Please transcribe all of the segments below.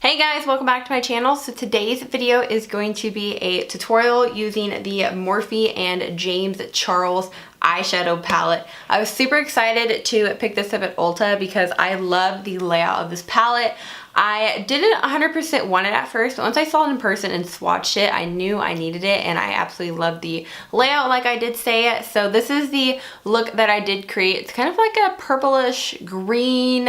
Hey guys, welcome back to my channel. So today's video is going to be a tutorial using the Morphe and James Charles eyeshadow palette. I was super excited to pick this up at Ulta because I love the layout of this palette. I didn't 100% want it at first, but once I saw it in person and swatched it, I knew I needed it, and I absolutely love the layout like I did say. So this is the look that I did create. It's kind of like a purplish green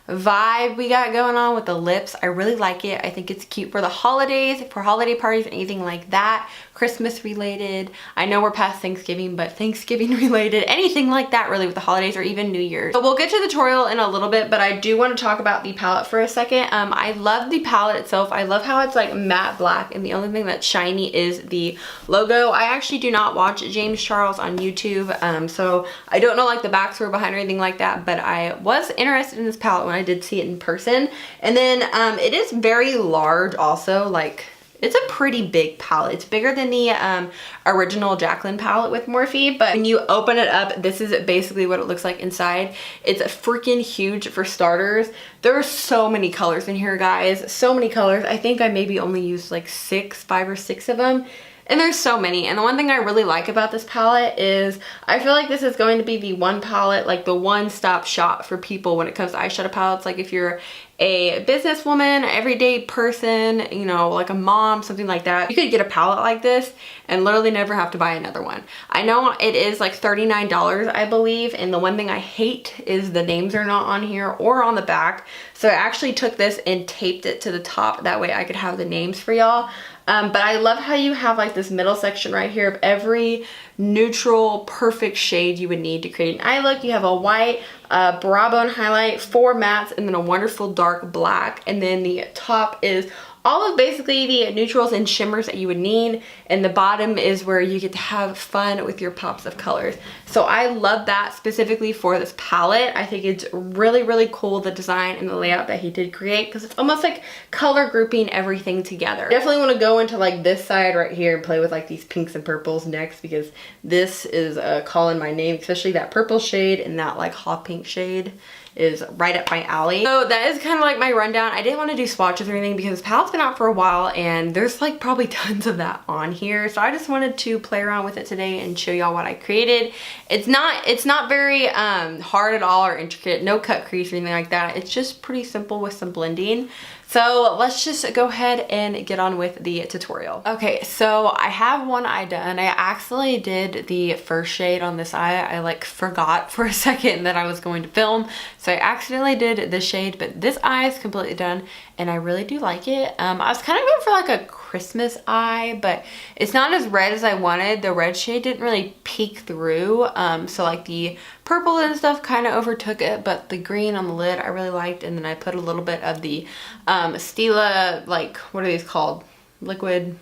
vibe we got going on with the lips. I really like it. I think it's cute for the holidays, for holiday parties, anything like that, Christmas related. I know we're past Thanksgiving, but Thanksgiving related, anything like that really with the holidays or even New Year's. So we'll get to the tutorial in a little bit, but I do want to talk about the palette for a second. I love the palette itself. I love how it's like matte black and the only thing that's shiny is the logo. I actually do not watch James Charles on YouTube, so I don't know like the backstory behind or anything like that, but I was interested in this palette when I did see it in person. And then it is very large also, like it's a pretty big palette. It's bigger than the original Jacqueline palette with Morphe, but when you open it up, this is basically what it looks like inside. It's freaking huge for starters. There are so many colors in here, guys. So many colors. I think I maybe only used like 5 or 6 of them. And there's so many. And the one thing I really like about this palette is I feel like this is going to be the one palette, like the one-stop shop for people when it comes to eyeshadow palettes. Like if you're a businesswoman, everyday person, you know, like a mom, something like that, you could get a palette like this and literally never have to buy another one. I know it is like $39, I believe, and the one thing I hate is the names are not on here or on the back. So I actually took this and taped it to the top, that way I could have the names for y'all. But I love how you have like this middle section right here of every neutral, perfect shade you would need to create an eye look. You have a white, brow bone highlight, 4 mattes, and then a wonderful dark black. And then the top is all of basically the neutrals and shimmers that you would need, and the bottom is where you get to have fun with your pops of colors. So I love that specifically for this palette. I think it's really, really cool, the design and the layout that he did create, because it's almost like color grouping everything together. Definitely want to go into like this side right here and play with like these pinks and purples next, because this is calling my name, especially that purple shade and that like hot pink shade is right up my alley. So that is kind of like my rundown. I didn't want to do swatches or anything because this palette's been out for a while and there's like probably tons of that on here. So I just wanted to play around with it today and show y'all what I created. It's not very hard at all or intricate, no cut crease or anything like that. It's just pretty simple with some blending. So let's just go ahead and get on with the tutorial. Okay, so I have one eye done. I accidentally did the first shade on this eye. I like forgot for a second that I was going to film. So I accidentally did this shade, but this eye is completely done and I really do like it. I was kind of going for like a Christmas eye, but it's not as red as I wanted. The red shade didn't really peek through. So like the purple and stuff kind of overtook it, but the green on the lid I really liked. And then I put a little bit of the Stila, like, what are these called? Liquid,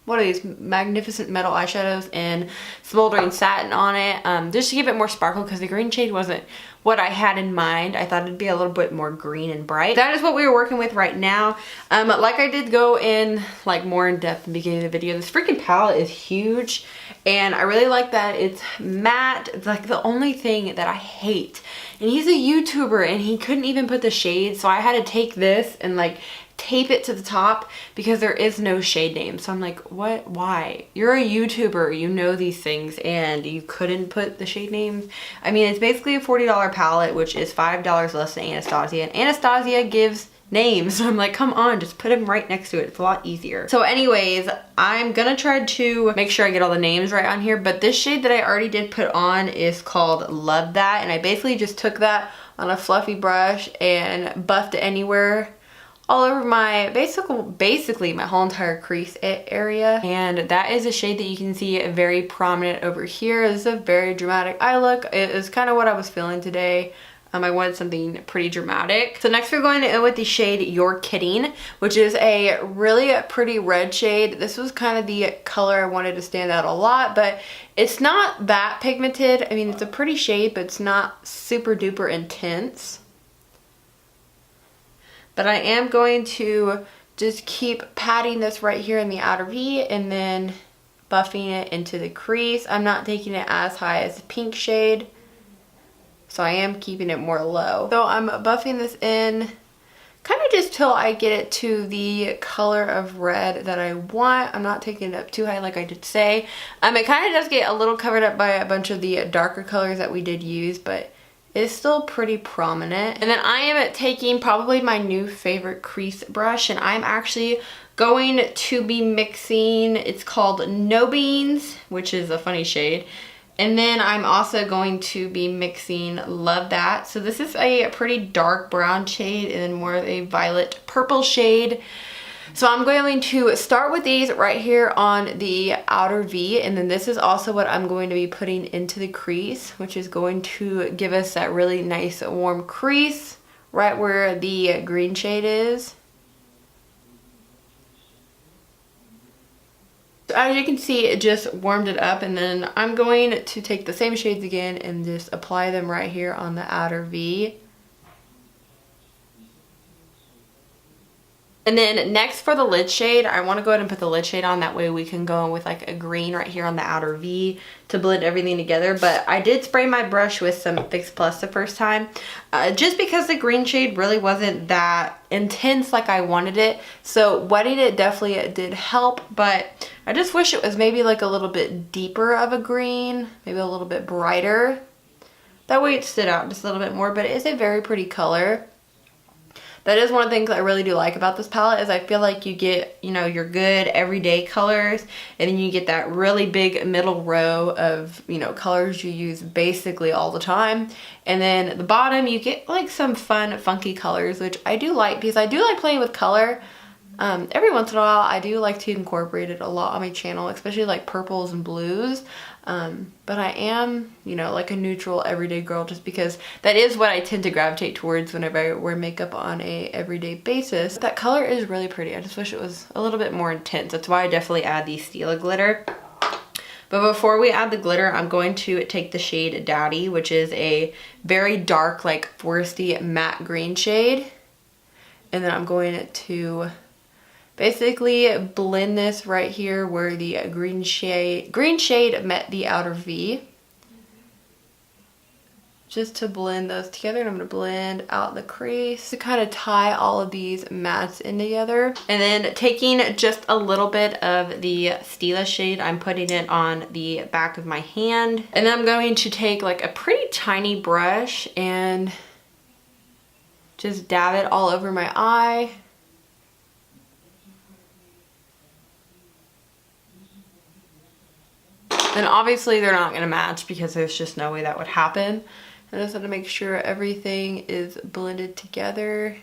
what are these? Magnificent Metal eyeshadows and Smoldering Satin on it, just to give it more sparkle, because the green shade wasn't what I had in mind. I thought it'd be a little bit more green and bright. That is what we were working with right now. Like I did go in like more in depth in the beginning of the video, this freaking palette is huge and I really like that it's matte. It's like the only thing that I hate, and he's a YouTuber and he couldn't even put the shade, so I had to take this and like tape it to the top because there is no shade name. So I'm like, what? Why? You're a YouTuber, you know these things, and you couldn't put the shade names? I mean, it's basically a $40 palette, which is $5 less than Anastasia, and Anastasia gives names. So I'm like, come on, just put them right next to it. It's a lot easier. So anyways, I'm gonna try to make sure I get all the names right on here, but this shade that I already did put on is called Love That, and I basically just took that on a fluffy brush and buffed it anywhere all over my basically my whole entire crease area. And that is a shade that you can see very prominent over here. This is a very dramatic eye look. It is kind of what I was feeling today. I wanted something pretty dramatic. So next we're going in with the shade You're Kidding, which is a really pretty red shade. This was kind of the color I wanted to stand out a lot, but it's not that pigmented. I mean, it's a pretty shade, but it's not super duper intense. But I am going to just keep patting this right here in the outer V and then buffing it into the crease. I'm not taking it as high as the pink shade, so I am keeping it more low. So I'm buffing this in kind of just till I get it to the color of red that I want. I'm not taking it up too high like I did say. It kind of does get a little covered up by a bunch of the darker colors that we did use, but it's still pretty prominent. And then I am taking probably my new favorite crease brush, and I'm actually going to be mixing, it's called No Beans, which is a funny shade. And then I'm also going to be mixing Love That. So this is a pretty dark brown shade and then more of a violet purple shade. So I'm going to start with these right here on the outer V, and then this is also what I'm going to be putting into the crease, which is going to give us that really nice warm crease right where the green shade is. So as you can see, it just warmed it up, and then I'm going to take the same shades again and just apply them right here on the outer V. And then next for the lid shade, I want to go ahead and put the lid shade on. That way we can go in with like a green right here on the outer V to blend everything together. But I did spray my brush with some Fix Plus the first time, just because the green shade really wasn't that intense like I wanted it. So wetting it definitely did help, but I just wish it was maybe like a little bit deeper of a green, maybe a little bit brighter. That way it stood out just a little bit more, but it is a very pretty color. That is one of the things I really do like about this palette, is I feel like you get, you know, your good everyday colors, and then you get that really big middle row of, you know, colors you use basically all the time. And then at the bottom you get like some fun funky colors, which I do like because I do like playing with color. Every once in a while I do like to incorporate it a lot on my channel, especially like purples and blues. But I am, you know, like a neutral everyday girl, just because that is what I tend to gravitate towards whenever I wear makeup on a everyday basis. That color is really pretty. I just wish it was a little bit more intense. That's why I definitely add the Stila glitter. But before we add the glitter, I'm going to take the shade Daddy, which is a very dark, like foresty matte green shade. And then I'm going to basically blend this right here where the green shade met the outer V, just to blend those together. And I'm going to blend out the crease to kind of tie all of these mattes in together. And then taking just a little bit of the Stila shade, I'm putting it on the back of my hand, and then I'm going to take like a pretty tiny brush and just dab it all over my eye. And obviously they're not going to match because there's just no way that would happen. I just want to make sure everything is blended together.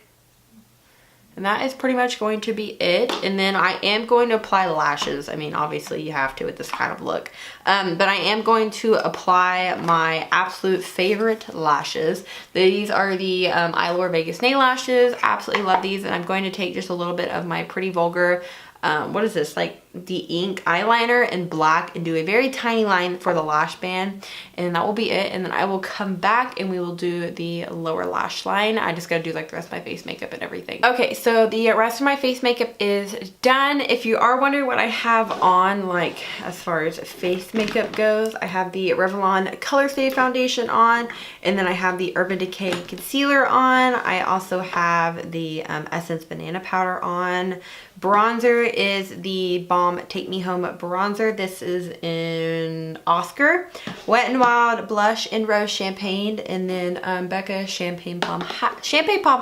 And that is pretty much going to be it. And then I am going to apply lashes. I mean, obviously you have to with this kind of look. But I am going to apply my absolute favorite lashes. These are the Eylure Vegas nail lashes. Absolutely love these. And I'm going to take just a little bit of my Pretty Vulgar, what is this, like the ink eyeliner in black, and do a very tiny line for the lash band, and that will be it. And then I will come back and we will do the lower lash line. I just gotta do like the rest of my face makeup and everything. Okay, so the rest of my face makeup is done. If you are wondering what I have on, like as far as face makeup goes, I have the Revlon Color Stay foundation on, and then I have the Urban Decay concealer on. I also have the Essence banana powder on. Bronzer is the Balm Take Me Home bronzer. This is in Oscar. Wet n Wild blush in Rose Champagne, and then Becca Champagne Pop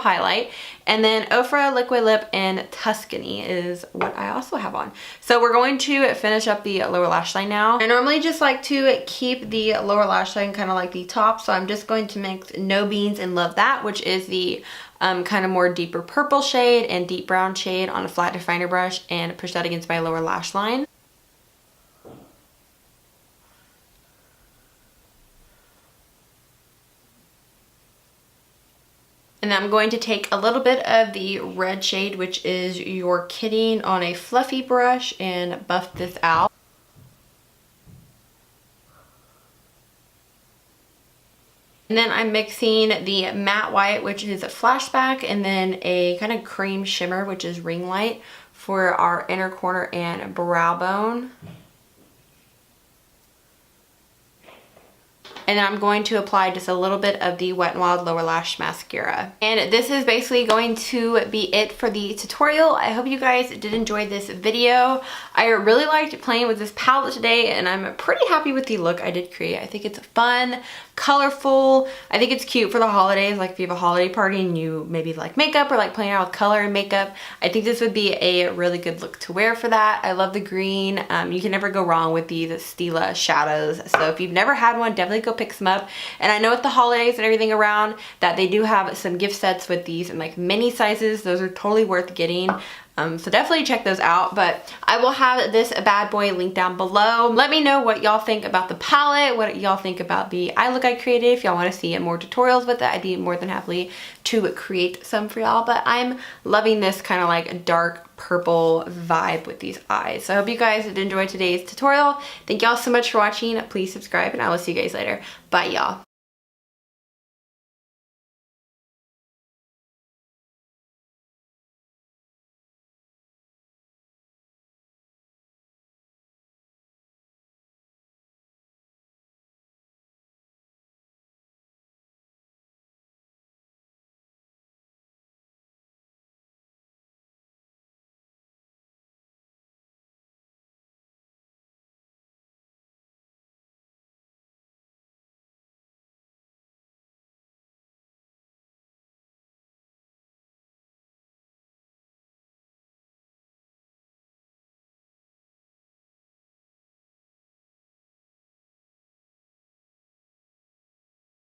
highlight, and then Ofra Liquid Lip and Tuscany is what I also have on. So we're going to finish up the lower lash line now. I normally just like to keep the lower lash line kind of like the top, so I'm just going to mix No Beans and Love That, which is the kind of more deeper purple shade and deep brown shade on a flat definer brush, and push that against my lower lash line. And then I'm going to take a little bit of the red shade, which is Your Kidding, on a fluffy brush and buff this out. And then I'm mixing the matte white, which is a flashback, and then a kind of cream shimmer, which is ring light, for our inner corner and brow bone. and then I'm going to apply just a little bit of the Wet n Wild Lower Lash Mascara. And this is basically going to be it for the tutorial. I hope you guys did enjoy this video. I really liked playing with this palette today, and I'm pretty happy with the look I did create. I think it's fun, colorful. I think it's cute for the holidays, like if you have a holiday party and you maybe like makeup or like playing around with color and makeup. I think this would be a really good look to wear for that. I love the green. You can never go wrong with these Stila shadows. So if you've never had one, definitely go pick some up. And I know with the holidays and everything around that they do have some gift sets with these in like mini sizes. Those are totally worth getting. So definitely check those out, but I will have this bad boy linked down below. Let me know what y'all think about the palette, what y'all think about the eye look I created. If y'all want to see more tutorials with it, I'd be more than happy to create some for y'all, but I'm loving this kind of like dark purple vibe with these eyes. So I hope you guys did enjoy today's tutorial. Thank y'all so much for watching. Please subscribe, and I will see you guys later. Bye, y'all.